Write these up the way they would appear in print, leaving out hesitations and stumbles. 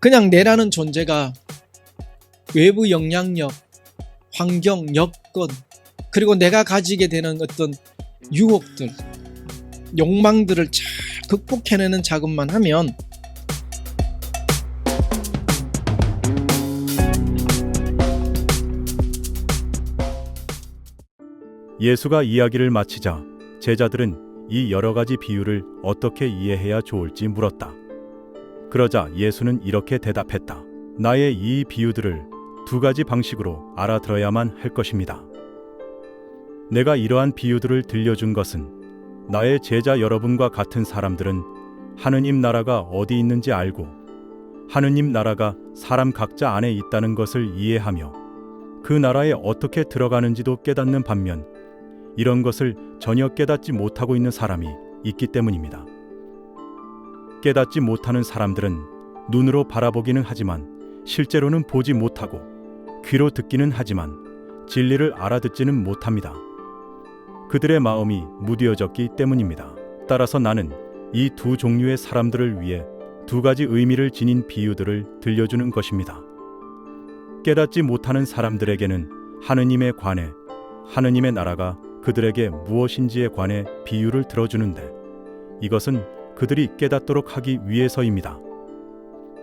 그냥 내라는 존재가 외부 영향력, 환경, 여건, 그리고 내가 가지게 되는 어떤 유혹들, 욕망들을 잘 극복해내는 작업만 하면 예수가 이야기를 마치자 제자들은 이 여러 가지 비유를 어떻게 이해해야 좋을지 물었다. 그러자 예수는 이렇게 대답했다. 나의 이 비유들을 두 가지 방식으로 알아들어야만 할 것입니다. 내가 이러한 비유들을 들려준 것은 나의 제자 여러분과 같은 사람들은 하느님 나라가 어디 있는지 알고 하느님 나라가 사람 각자 안에 있다는 것을 이해하며 그 나라에 어떻게 들어가는지도 깨닫는 반면 이런 것을 전혀 깨닫지 못하고 있는 사람이 있기 때문입니다. 깨닫지 못하는 사람들은 눈으로 바라보기는 하지만 실제로는 보지 못하고 귀로 듣기는 하지만 진리를 알아듣지는 못합니다. 그들의 마음이 무뎌졌기 때문입니다. 따라서 나는 이 두 종류의 사람들을 위해 두 가지 의미를 지닌 비유들을 들려주는 것입니다. 깨닫지 못하는 사람들에게는 하느님에 관해 하느님의 나라가 그들에게 무엇인지에 관해 비유를 들어주는데 이것은 그들이 깨닫도록 하기 위해서입니다.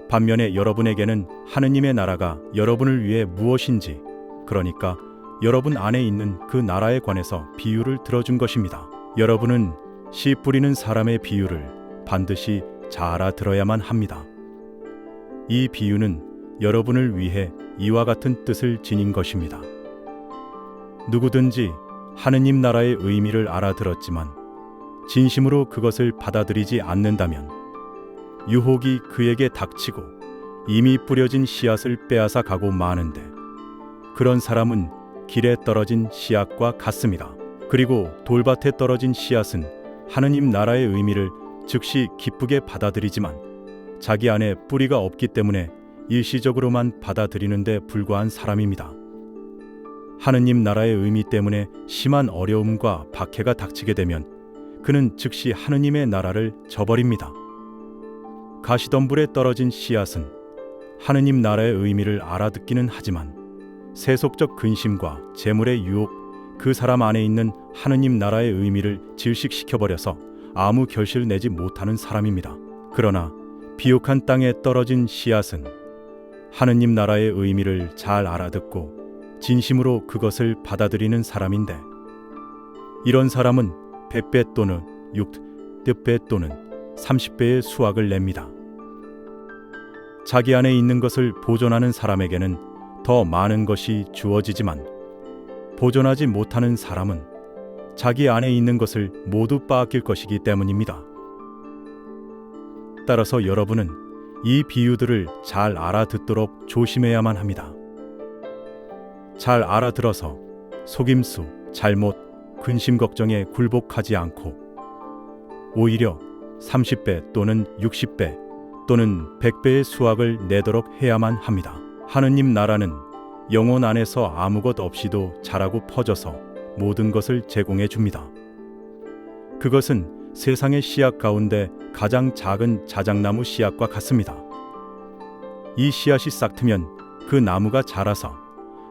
반면에 여러분에게는 하느님의 나라가 여러분을 위해 무엇인지, 그러니까 여러분 안에 있는 그 나라에 관해서 비유를 들어준 것입니다. 여러분은 씨 뿌리는 사람의 비유를 반드시 잘 알아들어야만 합니다. 이 비유는 여러분을 위해 이와 같은 뜻을 지닌 것입니다. 누구든지 하느님 나라의 의미를 알아들었지만 진심으로 그것을 받아들이지 않는다면 유혹이 그에게 닥치고 이미 뿌려진 씨앗을 빼앗아 가고 마는데 그런 사람은 길에 떨어진 씨앗과 같습니다. 그리고 돌밭에 떨어진 씨앗은 하느님 나라의 의미를 즉시 기쁘게 받아들이지만 자기 안에 뿌리가 없기 때문에 일시적으로만 받아들이는 데 불과한 사람입니다. 하느님 나라의 의미 때문에 심한 어려움과 박해가 닥치게 되면 그는 즉시 하느님의 나라를 저버립니다. 가시덤불에 떨어진 씨앗은 하느님 나라의 의미를 알아듣기는 하지만 세속적 근심과 재물의 유혹, 그 사람 안에 있는 하느님 나라의 의미를 질식시켜버려서 아무 결실을 내지 못하는 사람입니다. 그러나 비옥한 땅에 떨어진 씨앗은 하느님 나라의 의미를 잘 알아듣고 진심으로 그것을 받아들이는 사람인데 이런 사람은 100배 또는 60배 또는 30배의 수확을 냅니다. 자기 안에 있는 것을 보존하는 사람에게는 더 많은 것이 주어지지만 보존하지 못하는 사람은 자기 안에 있는 것을 모두 빼앗길 것이기 때문입니다. 따라서 여러분은 이 비유들을 잘 알아듣도록 조심해야만 합니다. 잘 알아들어서 속임수, 잘못, 근심 걱정에 굴복하지 않고 오히려 30배 또는 60배 또는 100배의 수확을 내도록 해야만 합니다. 하느님 나라는 영혼 안에서 아무것 없이도 자라고 퍼져서 모든 것을 제공해 줍니다. 그것은 세상의 씨앗 가운데 가장 작은 자작나무 씨앗과 같습니다. 이 씨앗이 싹 트면 그 나무가 자라서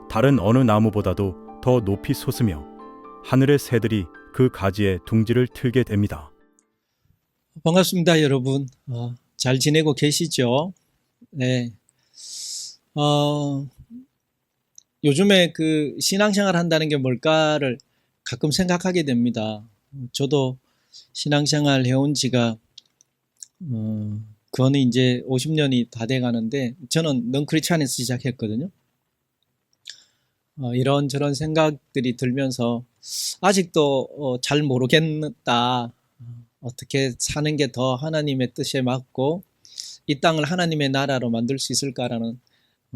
다른 어느 나무보다도 더 높이 솟으며 하늘의 새들이 그 가지에 둥지를 틀게 됩니다. 반갑습니다, 여러분. 잘 지내고 계시죠? 네. 요즘에 그 신앙생활 한다는 게 뭘까를 가끔 생각하게 됩니다. 저도 신앙생활 해온 지가 그거는 이제 50년이 다 돼 가는데 저는 넌크리스찬에서 시작했거든요. 이런저런 생각들이 들면서 아직도 잘 모르겠다. 어떻게 사는 게 더 하나님의 뜻에 맞고 이 땅을 하나님의 나라로 만들 수 있을까라는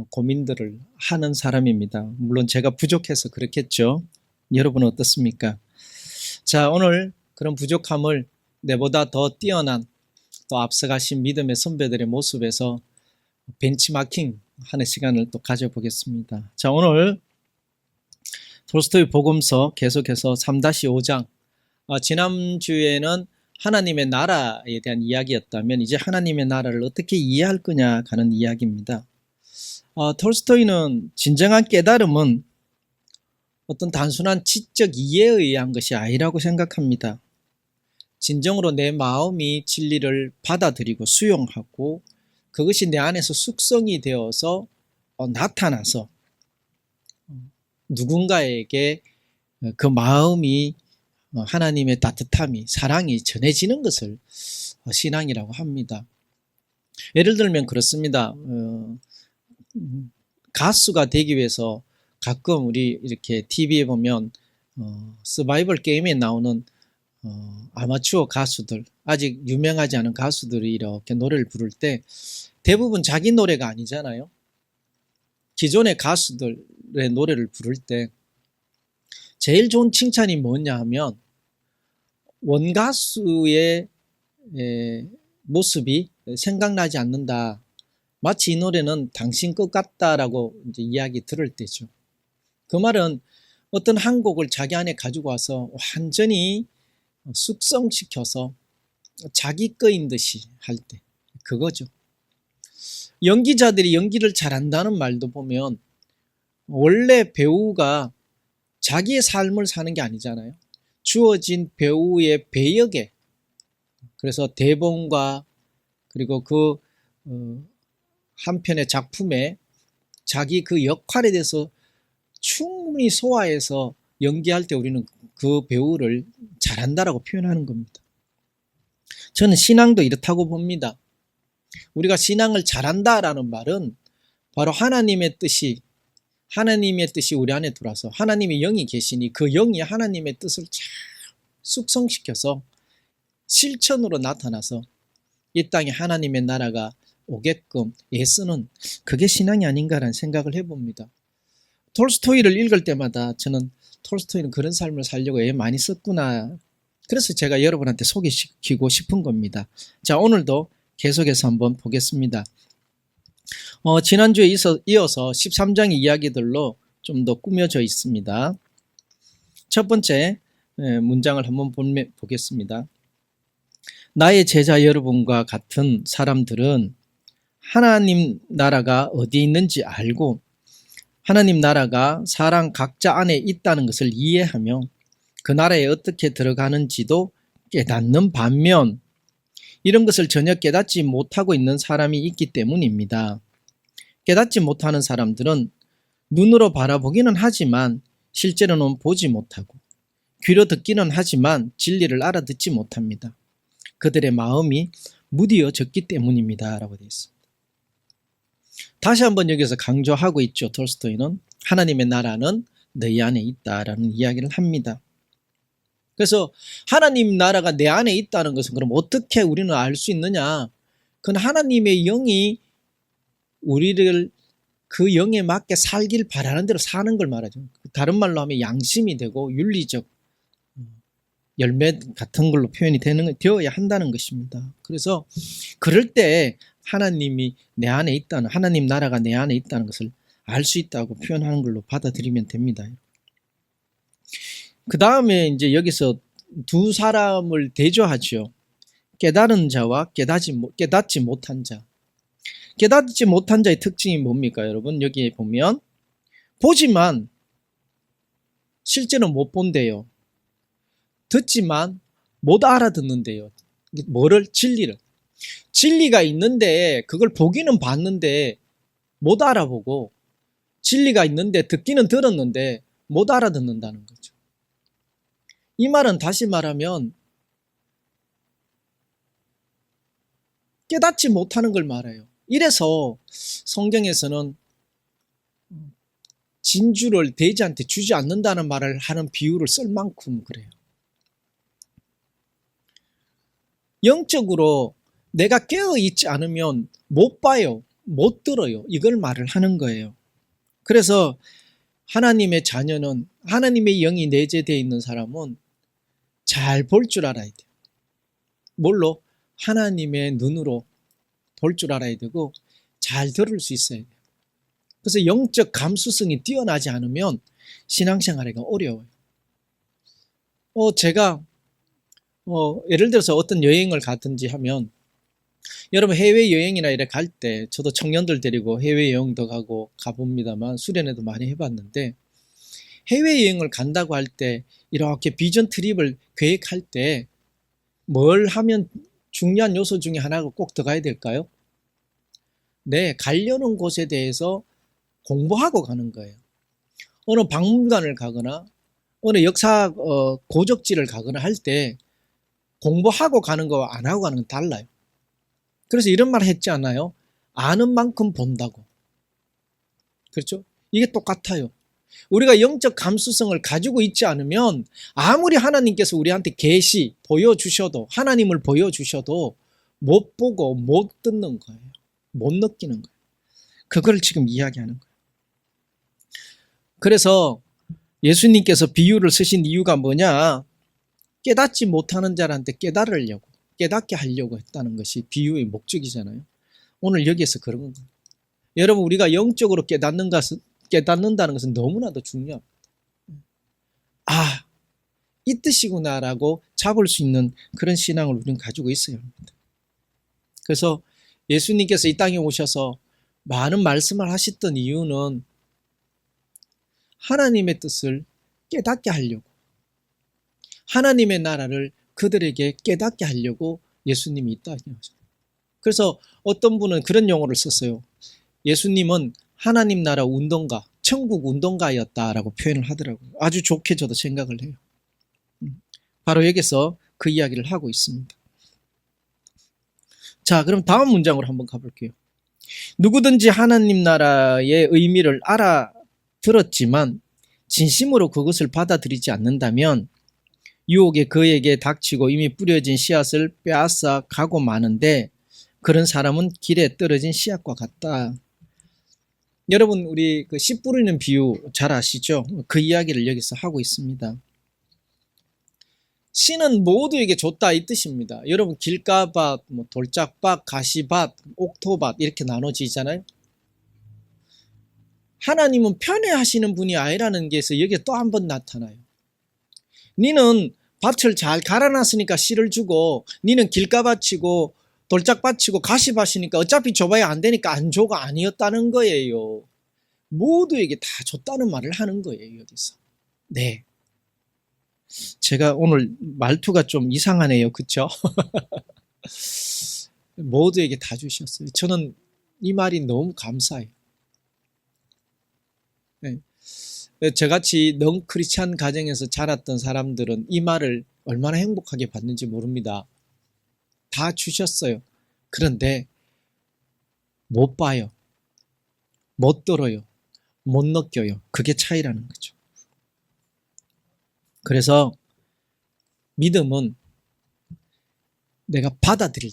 고민들을 하는 사람입니다. 물론 제가 부족해서 그렇겠죠. 여러분은 어떻습니까? 자, 오늘 그런 부족함을 내보다 더 뛰어난 또 앞서가신 믿음의 선배들의 모습에서 벤치마킹 하는 시간을 또 가져보겠습니다. 자, 오늘 톨스토이 복음서 계속해서 3-5장 지난주에는 하나님의 나라에 대한 이야기였다면 이제 하나님의 나라를 어떻게 이해할 거냐 하는 이야기입니다. 톨스토이는 진정한 깨달음은 어떤 단순한 지적 이해에 의한 것이 아니라고 생각합니다. 진정으로 내 마음이 진리를 받아들이고 수용하고 그것이 내 안에서 숙성이 되어서 나타나서 누군가에게 그 마음이 하나님의 따뜻함이 사랑이 전해지는 것을 신앙이라고 합니다. 예를 들면 그렇습니다. 가수가 되기 위해서 가끔 우리 이렇게 TV에 보면 서바이벌 게임에 나오는 아마추어 가수들, 아직 유명하지 않은 가수들이 이렇게 노래를 부를 때 대부분 자기 노래가 아니잖아요. 기존의 가수들의 노래를 부를 때 제일 좋은 칭찬이 뭐냐 하면 원가수의 모습이 생각나지 않는다. 마치 이 노래는 당신 것 같다라고 이제 이야기 들을 때죠. 그 말은 어떤 한 곡을 자기 안에 가지고 와서 완전히 숙성시켜서 자기 거인 듯이 할 때 그거죠. 연기자들이 연기를 잘한다는 말도 보면 원래 배우가 자기의 삶을 사는 게 아니잖아요. 주어진 배우의 배역에, 그래서 대본과 그리고 그 한 편의 작품에 자기 그 역할에 대해서 충분히 소화해서 연기할 때 우리는 그 배우를 잘한다라고 표현하는 겁니다. 저는 신앙도 이렇다고 봅니다. 우리가 신앙을 잘한다라는 말은 바로 하나님의 뜻이 우리 안에 들어와서 하나님의 영이 계시니 그 영이 하나님의 뜻을 잘 숙성시켜서 실천으로 나타나서 이 땅에 하나님의 나라가 오게끔 애쓰는 그게 신앙이 아닌가라는 생각을 해봅니다. 톨스토이를 읽을 때마다 저는 톨스토이는 그런 삶을 살려고 애 많이 썼구나. 그래서 제가 여러분한테 소개시키고 싶은 겁니다. 자, 오늘도 계속해서 한번 보겠습니다. 지난주에 이어서 13장의 이야기들로 좀 더 꾸며져 있습니다. 첫 번째 문장을 한번 보겠습니다. 나의 제자 여러분과 같은 사람들은 하나님 나라가 어디 있는지 알고 하나님 나라가 사람 각자 안에 있다는 것을 이해하며 그 나라에 어떻게 들어가는지도 깨닫는 반면 이런 것을 전혀 깨닫지 못하고 있는 사람이 있기 때문입니다. 깨닫지 못하는 사람들은 눈으로 바라보기는 하지만 실제로는 보지 못하고 귀로 듣기는 하지만 진리를 알아듣지 못합니다. 그들의 마음이 무디어졌기 때문입니다. 라고 되어 있습니다. 다시 한번 여기서 강조하고 있죠. 톨스토이는 하나님의 나라는 너희 안에 있다라는 이야기를 합니다. 그래서 하나님 나라가 내 안에 있다는 것은 그럼 어떻게 우리는 알 수 있느냐? 그건 하나님의 영이 우리를 그 영에 맞게 살길 바라는 대로 사는 걸 말하죠. 다른 말로 하면 양심이 되고 윤리적 열매 같은 걸로 표현이 되어야 한다는 것입니다. 그래서 그럴 때 하나님이 내 안에 있다는, 하나님 나라가 내 안에 있다는 것을 알 수 있다고 표현하는 걸로 받아들이면 됩니다. 그 다음에 이제 여기서 두 사람을 대조하죠. 깨달은 자와 깨닫지 못한 자. 깨닫지 못한 자의 특징이 뭡니까, 여러분? 여기에 보면 보지만 실제는 못 본대요. 듣지만 못 알아듣는데요. 뭐를? 진리를. 진리가 있는데 그걸 보기는 봤는데 못 알아보고 진리가 있는데 듣기는 들었는데 못 알아듣는다는 거죠. 이 말은 다시 말하면 깨닫지 못하는 걸 말해요. 이래서 성경에서는 진주를 돼지한테 주지 않는다는 말을 하는 비유를 쓸 만큼 그래요. 영적으로 내가 깨어있지 않으면 못 봐요. 못 들어요. 이걸 말을 하는 거예요. 그래서 하나님의 자녀는, 하나님의 영이 내재되어 있는 사람은 잘 볼 줄 알아야 돼요. 뭘로? 하나님의 눈으로 볼 줄 알아야 되고 잘 들을 수 있어야 돼요. 그래서 영적 감수성이 뛰어나지 않으면 신앙생활이 어려워요. 제가 예를 들어서 어떤 여행을 가든지 하면 여러분 해외여행이나 이래 갈 때 저도 청년들 데리고 해외여행도 가봅니다만 수련회도 많이 해봤는데 해외여행을 간다고 할 때 이렇게 비전 트립을 계획할 때 뭘 하면 중요한 요소 중에 하나가 꼭 들어가야 될까요? 네, 가려는 곳에 대해서 공부하고 가는 거예요. 어느 박물관을 가거나 어느 역사 고적지를 가거나 할 때 공부하고 가는 거와 안 하고 가는 건 달라요. 그래서 이런 말 했지 않아요? 아는 만큼 본다고. 그렇죠? 이게 똑같아요. 우리가 영적 감수성을 가지고 있지 않으면 아무리 하나님께서 우리한테 계시 보여주셔도 하나님을 보여주셔도 못 보고 못 듣는 거예요. 못 느끼는 거예요. 그걸 지금 이야기하는 거예요. 그래서 예수님께서 비유를 쓰신 이유가 뭐냐? 깨닫지 못하는 자한테 깨닫게 하려고 했다는 것이 비유의 목적이잖아요. 오늘 여기에서 그런 거예요. 여러분 우리가 영적으로 깨닫는다는 것은 너무나도 중요합니다. 아, 이 뜻이구나라고 잡을 수 있는 그런 신앙을 우리는 가지고 있어야 합니다. 그래서 예수님께서 이 땅에 오셔서 많은 말씀을 하셨던 이유는 하나님의 뜻을 깨닫게 하려고, 하나님의 나라를 그들에게 깨닫게 하려고 예수님이 이 땅에 오셨어요. 그래서 어떤 분은 그런 용어를 썼어요. 예수님은 하나님 나라 운동가, 천국 운동가였다라고 표현을 하더라고요. 아주 좋게 저도 생각을 해요. 바로 여기서 그 이야기를 하고 있습니다. 자, 그럼 다음 문장으로 한번 가볼게요. 누구든지 하나님 나라의 의미를 알아들었지만 진심으로 그것을 받아들이지 않는다면 유혹에 그에게 닥치고 이미 뿌려진 씨앗을 빼앗아 가고 마는데 그런 사람은 길에 떨어진 씨앗과 같다. 여러분 우리 그 씨 뿌리는 비유 잘 아시죠? 그 이야기를 여기서 하고 있습니다. 씨는 모두에게 줬다 이 뜻입니다. 여러분 길가밭, 돌짝밭, 가시밭, 옥토밭 이렇게 나눠지잖아요. 하나님은 편애하시는 분이 아니라는 게서 여기에 또 한 번 나타나요. 니는 밭을 잘 갈아놨으니까 씨를 주고 니는 길가밭이고 돌짝밭이고 가시밭이니까 어차피 줘봐야 안 되니까 안 줘가 아니었다는 거예요. 모두에게 다 줬다는 말을 하는 거예요. 여기서. 네. 제가 오늘 말투가 좀 이상하네요. 그렇죠? 모두에게 다 주셨어요. 저는 이 말이 너무 감사해요. 네. 저같이 넌크리스찬 가정에서 자랐던 사람들은 이 말을 얼마나 행복하게 받는지 모릅니다. 다 주셨어요. 그런데 못 봐요. 못 들어요. 못 느껴요. 그게 차이라는 거죠. 그래서 믿음은 내가 받아들일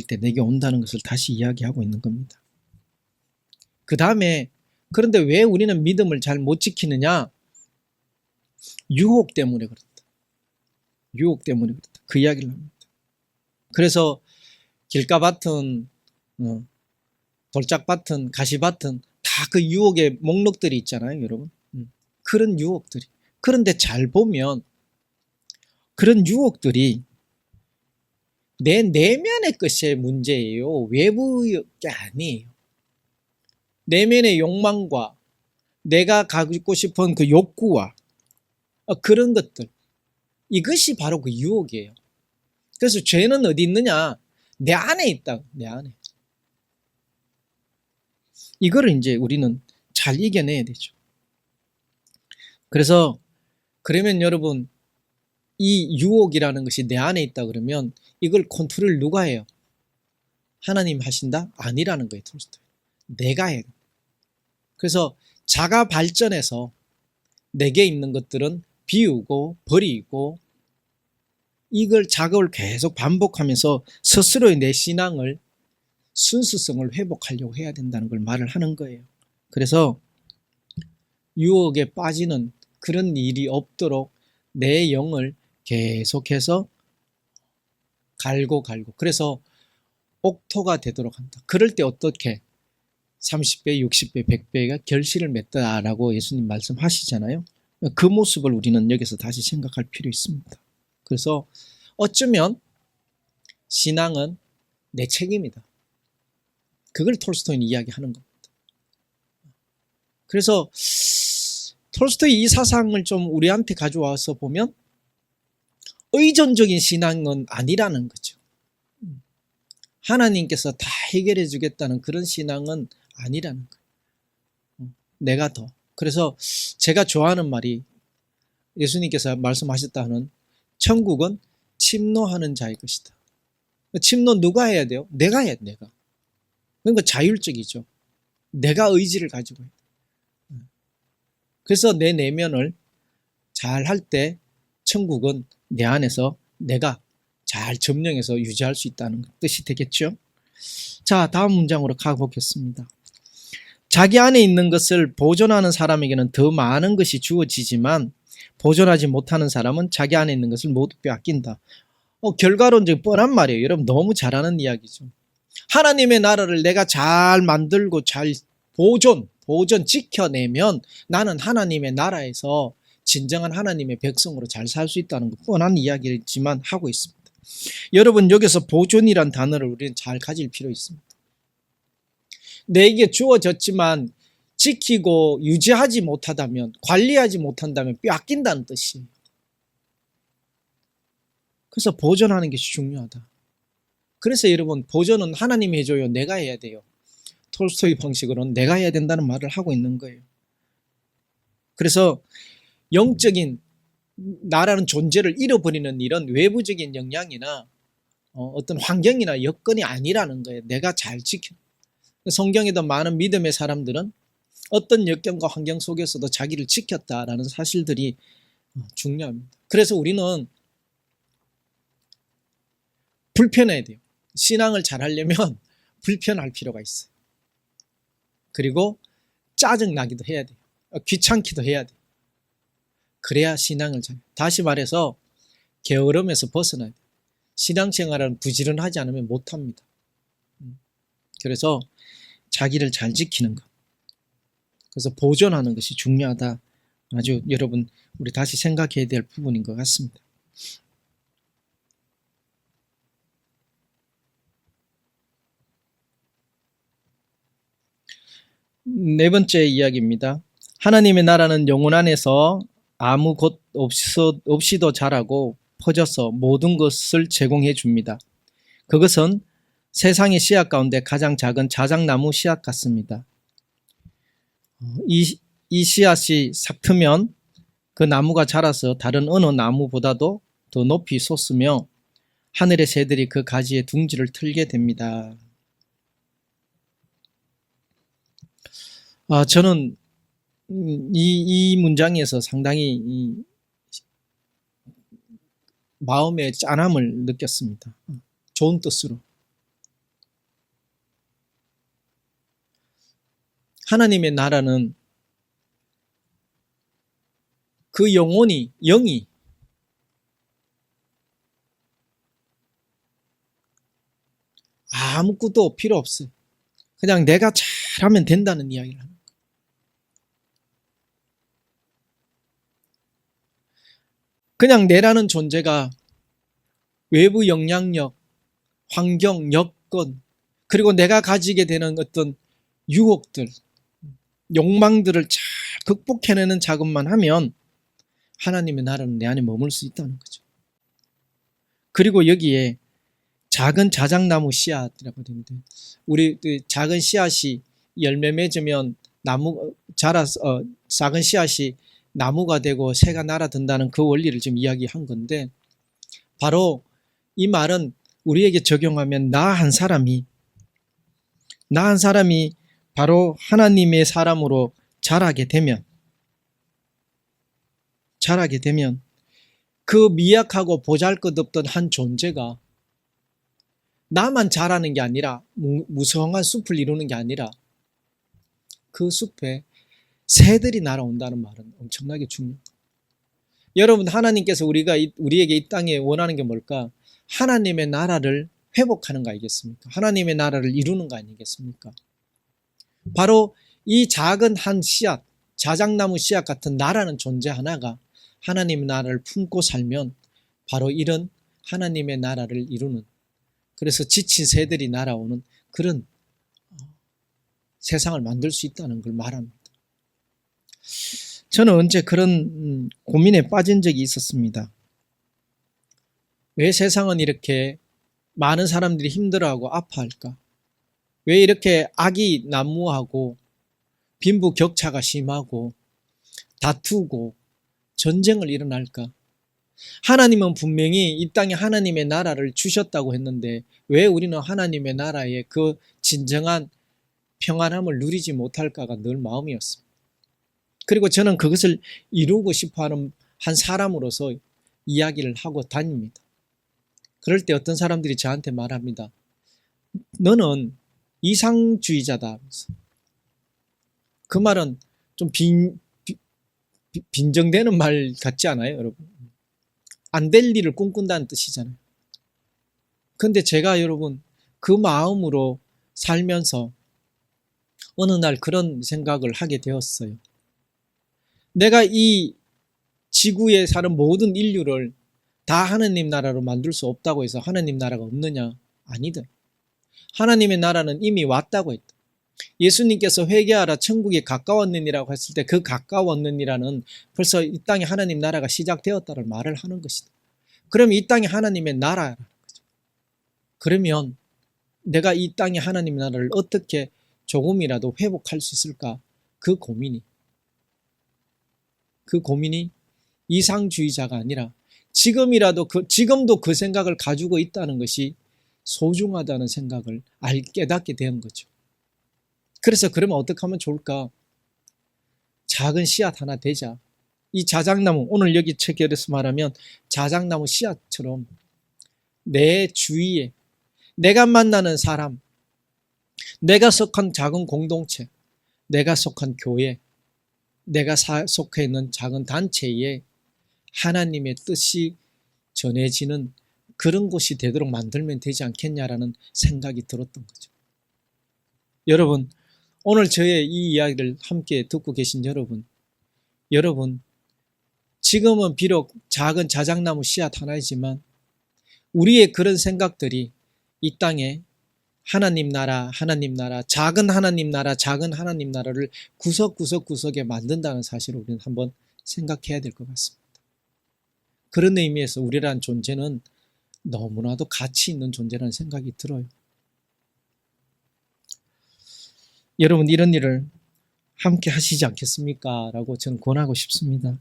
때 내게 온다는 것을 다시 이야기하고 있는 겁니다. 그 다음에 그런데 왜 우리는 믿음을 잘 못 지키느냐? 유혹 때문에 그렇다. 유혹 때문에 그렇다. 그 이야기를 합니다. 그래서 길가밭은 돌짝밭은 가시밭은 다 그 유혹의 목록들이 있잖아요, 여러분. 그런 유혹들이. 그런데 잘 보면 그런 유혹들이 내 내면의 것의 문제예요. 외부의 게 아니에요. 내면의 욕망과 내가 가지고 싶은 그 욕구와 그런 것들. 이것이 바로 그 유혹이에요. 그래서 죄는 어디 있느냐? 내 안에 있다. 내 안에. 이거를 이제 우리는 잘 이겨내야 되죠. 그래서 그러면 여러분 이 유혹이라는 것이 내 안에 있다 그러면 이걸 컨트롤 누가 해요? 하나님 하신다? 아니라는 거예요. 내가 해요. 그래서 자가 발전해서 내게 있는 것들은 비우고 버리고 이걸 작업을 계속 반복하면서 스스로의 내 신앙을 순수성을 회복하려고 해야 된다는 걸 말을 하는 거예요. 그래서 유혹에 빠지는 그런 일이 없도록 내 영을 계속해서 갈고 그래서 옥토가 되도록 한다. 그럴 때 어떻게 30배, 60배, 100배가 결실을 맺다라고 예수님 말씀하시잖아요. 그 모습을 우리는 여기서 다시 생각할 필요 있습니다. 그래서 어쩌면 신앙은 내 책임이다. 그걸 톨스토이는 이야기하는 겁니다. 그래서 톨스토이 이 사상을 좀 우리한테 가져와서 보면 의존적인 신앙은 아니라는 거죠. 하나님께서 다 해결해 주겠다는 그런 신앙은 아니라는 거예요. 내가 더. 그래서 제가 좋아하는 말이 예수님께서 말씀하셨다는 천국은 침노하는 자의 것이다. 침노 누가 해야 돼요? 내가 해야 돼, 내가. 그러니까 자율적이죠. 내가 의지를 가지고 해야 돼. 그래서 내 내면을 잘 할 때 천국은 내 안에서 내가 잘 점령해서 유지할 수 있다는 뜻이 되겠죠. 자, 다음 문장으로 가보겠습니다. 자기 안에 있는 것을 보존하는 사람에게는 더 많은 것이 주어지지만 보존하지 못하는 사람은 자기 안에 있는 것을 모두 빼앗긴다. 결과론적 뻔한 말이에요. 여러분 너무 잘하는 이야기죠. 하나님의 나라를 내가 잘 만들고 잘 보존 지켜내면 나는 하나님의 나라에서 진정한 하나님의 백성으로 잘 살 수 있다는 거 뻔한 이야기지만 하고 있습니다. 여러분 여기서 보존이란 단어를 우리는 잘 가질 필요 있습니다. 내게 주어졌지만 지키고 유지하지 못하다면 관리하지 못한다면 빼앗긴다는 뜻이에요. 그래서 보존하는 것이 중요하다. 그래서 여러분 보존은 하나님이 해줘요. 내가 해야 돼요. 톨스토이 방식으로는 내가 해야 된다는 말을 하고 있는 거예요. 그래서 영적인 나라는 존재를 잃어버리는 이런 외부적인 영향이나 어떤 환경이나 여건이 아니라는 거예요. 내가 잘 지켜. 성경에도 많은 믿음의 사람들은 어떤 역경과 환경 속에서도 자기를 지켰다라는 사실들이 중요합니다. 그래서 우리는 불편해야 돼요. 신앙을 잘 하려면 불편할 필요가 있어요. 그리고 짜증나기도 해야 돼요. 귀찮기도 해야 돼요. 그래야 신앙을 잘. 다시 말해서 게으름에서 벗어나야 돼요. 신앙생활은 부지런하지 않으면 못합니다. 그래서 자기를 잘 지키는 것. 그래서 보존하는 것이 중요하다. 아주 여러분 우리 다시 생각해야 될 부분인 것 같습니다. 네 번째 이야기입니다. 하나님의 나라는 영혼 안에서 아무 것 없이도 자라고 퍼져서 모든 것을 제공해 줍니다. 그것은 세상의 씨앗 가운데 가장 작은 자작나무 씨앗 같습니다. 이 씨앗이 삭트면 그 나무가 자라서 다른 어느 나무보다도 더 높이 솟으며 하늘의 새들이 그 가지에 둥지를 틀게 됩니다. 저는 이 문장에서 상당히 마음의 짠함을 느꼈습니다. 좋은 뜻으로. 하나님의 나라는 그 영이 아무것도 필요 없어요. 그냥 내가 잘하면 된다는 이야기를 합니다. 그냥 내라는 존재가 외부 영향력, 환경, 여건, 그리고 내가 가지게 되는 어떤 유혹들, 욕망들을 잘 극복해내는 작업만 하면 하나님의 나라는 내 안에 머물 수 있다는 거죠. 그리고 여기에 작은 자작나무 씨앗이라고 되는데 우리 작은 씨앗이 열매 맺으면 자라서 작은 씨앗이 나무가 되고 새가 날아든다는 그 원리를 지금 이야기한 건데 바로 이 말은 우리에게 적용하면 나 한 사람이 바로 하나님의 사람으로 자라게 되면 그 미약하고 보잘것없던 한 존재가 나만 자라는 게 아니라 무성한 숲을 이루는 게 아니라 그 숲에 새들이 날아온다는 말은 엄청나게 중요해요. 여러분 하나님께서 우리에게 이 땅에 원하는 게 뭘까? 하나님의 나라를 회복하는 거 아니겠습니까? 하나님의 나라를 이루는 거 아니겠습니까? 바로 이 작은 한 씨앗, 자작나무 씨앗 같은 나라는 존재 하나가 하나님의 나라를 품고 살면 바로 이런 하나님의 나라를 이루는, 그래서 지친 새들이 날아오는 그런 세상을 만들 수 있다는 걸 말합니다. 저는 언제 그런 고민에 빠진 적이 있었습니다. 왜 세상은 이렇게 많은 사람들이 힘들어하고 아파할까? 왜 이렇게 악이 난무하고 빈부격차가 심하고 다투고 전쟁을 일어날까? 하나님은 분명히 이 땅에 하나님의 나라를 주셨다고 했는데 왜 우리는 하나님의 나라의 그 진정한 평안함을 누리지 못할까가 늘 마음이었습니다. 그리고 저는 그것을 이루고 싶어하는 한 사람으로서 이야기를 하고 다닙니다. 그럴 때 어떤 사람들이 저한테 말합니다. 너는 이상주의자다. 그 말은 좀 빈정되는 말 같지 않아요, 여러분? 안 될 일을 꿈꾼다는 뜻이잖아요. 근데 제가 여러분 그 마음으로 살면서 어느 날 그런 생각을 하게 되었어요. 내가 이 지구에 사는 모든 인류를 다 하나님 나라로 만들 수 없다고 해서 하나님 나라가 없느냐? 아니다. 하나님의 나라는 이미 왔다고 했다. 예수님께서 회개하라 천국이 가까웠느니라고 했을 때 그 가까웠느니라는 벌써 이 땅에 하나님 나라가 시작되었다는 말을 하는 것이다. 그럼 이 땅에 하나님의 나라라는 거죠. 그러면 내가 이 땅에 하나님의 나라를 어떻게 조금이라도 회복할 수 있을까? 그 고민이 이상주의자가 아니라 지금도 그 생각을 가지고 있다는 것이 소중하다는 생각을 깨닫게 된 거죠. 그래서 그러면 어떻게 하면 좋을까? 작은 씨앗 하나 되자. 이 자작나무, 오늘 여기 책에서 말하면 자작나무 씨앗처럼 내 주위에 내가 만나는 사람, 내가 속한 작은 공동체, 내가 속한 교회, 내가 속해 있는 작은 단체에 하나님의 뜻이 전해지는 그런 곳이 되도록 만들면 되지 않겠냐라는 생각이 들었던 거죠. 여러분, 오늘 저의 이 이야기를 함께 듣고 계신 여러분, 지금은 비록 작은 자작나무 씨앗 하나이지만 우리의 그런 생각들이 이 땅에 하나님 나라, 작은 하나님 나라를 구석구석에 만든다는 사실을 우리는 한번 생각해야 될 것 같습니다. 그런 의미에서 우리란 존재는 너무나도 가치 있는 존재라는 생각이 들어요. 여러분, 이런 일을 함께 하시지 않겠습니까? 라고 저는 권하고 싶습니다.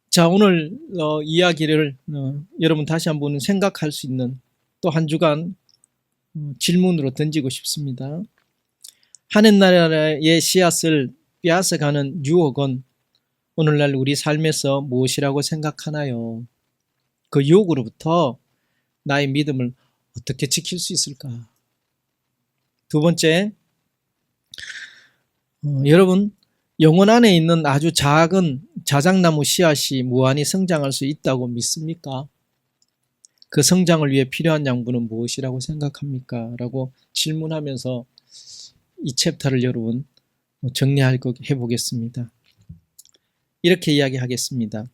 자, 오늘 이야기를 여러분 다시 한번 생각할 수 있는 또 한 주간 질문으로 던지고 싶습니다. 하늘나라의 씨앗을 빼앗아가는 유혹은 오늘날 우리 삶에서 무엇이라고 생각하나요? 그 유혹으로부터 나의 믿음을 어떻게 지킬 수 있을까? 두 번째, 여러분 영혼 안에 있는 아주 작은 자작나무 씨앗이 무한히 성장할 수 있다고 믿습니까? 그 성장을 위해 필요한 양분은 무엇이라고 생각합니까? 라고 질문하면서 이 챕터를 여러분 정리해보겠습니다. 이렇게 이야기하겠습니다.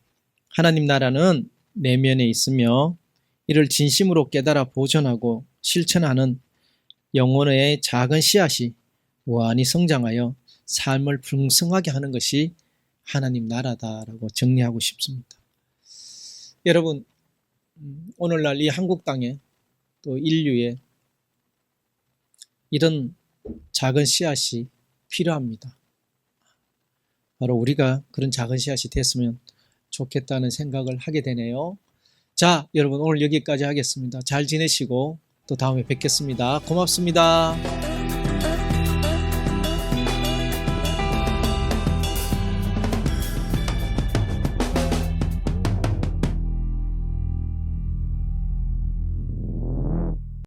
하나님 나라는 내면에 있으며 이를 진심으로 깨달아 보존하고 실천하는 영혼의 작은 씨앗이 무한히 성장하여 삶을 풍성하게 하는 것이 하나님 나라다라고 정리하고 싶습니다. 여러분, 오늘날 이 한국 땅에 또 인류에 이런 작은 씨앗이 필요합니다. 바로 우리가 그런 작은 씨앗이 됐으면 좋겠다는 생각을 하게 되네요. 자, 여러분 오늘 여기까지 하겠습니다. 잘 지내시고 또 다음에 뵙겠습니다. 고맙습니다.